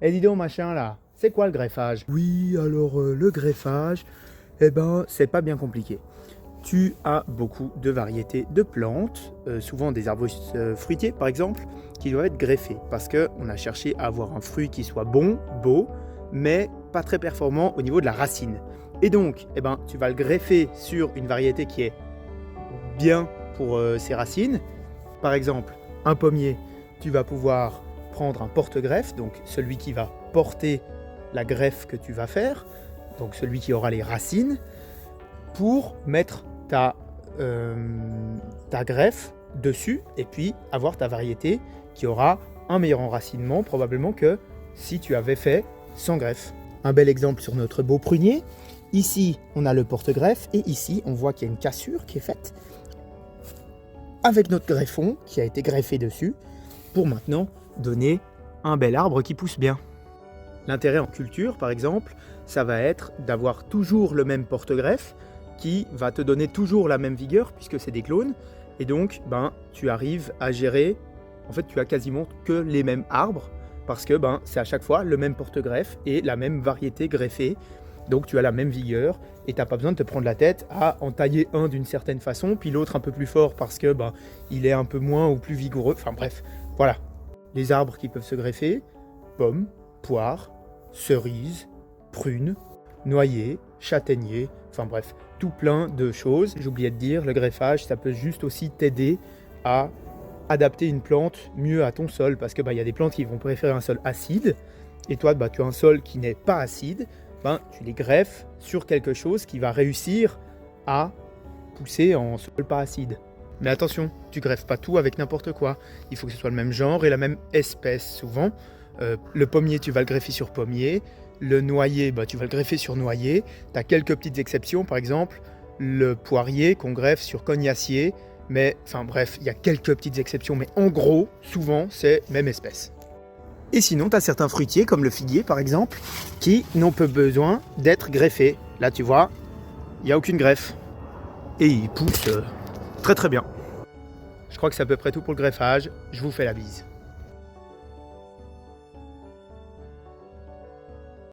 Eh dis donc machin là, c'est quoi le greffage? Oui, alors le greffage, eh ben c'est pas bien compliqué. Tu as beaucoup de variétés de plantes, souvent des arbres fruitiers par exemple, qui doivent être greffés parce qu'on a cherché à avoir un fruit qui soit bon, beau, mais pas très performant au niveau de la racine. Et donc, eh ben, tu vas le greffer sur une variété qui est bien pour ses racines. Par exemple, un pommier, tu vas pouvoir prendre un porte-greffe, donc celui qui va porter la greffe que tu vas faire, donc celui qui aura les racines, pour mettre ta greffe dessus et puis avoir ta variété qui aura un meilleur enracinement probablement que si tu avais fait sans greffe. Un bel exemple sur notre beau prunier. Ici, on a le porte-greffe et ici, on voit qu'il y a une cassure qui est faite avec notre greffon qui a été greffé dessus pour maintenant donner un bel arbre qui pousse bien. L'intérêt en culture, par exemple, ça va être d'avoir toujours le même porte-greffe qui va te donner toujours la même vigueur puisque c'est des clones. Et donc, tu arrives à gérer, en fait, tu as quasiment que les mêmes arbres parce que c'est à chaque fois le même porte-greffe et la même variété greffée. Donc, tu as la même vigueur et tu n'as pas besoin de te prendre la tête à en tailler un d'une certaine façon, puis l'autre un peu plus fort parce que il est un peu moins ou plus vigoureux. Enfin bref, voilà. Les arbres qui peuvent se greffer, pommes, poires, cerises, prunes, noyers, châtaigniers, enfin bref, tout plein de choses. J'oubliais de dire, le greffage, ça peut juste aussi t'aider à adapter une plante mieux à ton sol, parce que y a des plantes qui vont préférer un sol acide, et toi, tu as un sol qui n'est pas acide, tu les greffes sur quelque chose qui va réussir à pousser en sol pas acide. Mais attention, tu greffes pas tout avec n'importe quoi. Il faut que ce soit le même genre et la même espèce souvent. Le pommier, tu vas le greffer sur pommier. Le noyer, tu vas le greffer sur noyer. Tu as quelques petites exceptions, par exemple le poirier qu'on greffe sur cognacier. Mais enfin bref, il y a quelques petites exceptions, mais en gros, souvent, c'est même espèce. Et sinon, tu as certains fruitiers, comme le figuier par exemple, qui n'ont pas besoin d'être greffés. Là, tu vois, il n'y a aucune greffe. Et ils poussent très très bien. Je crois que c'est à peu près tout pour le greffage. Je vous fais la bise.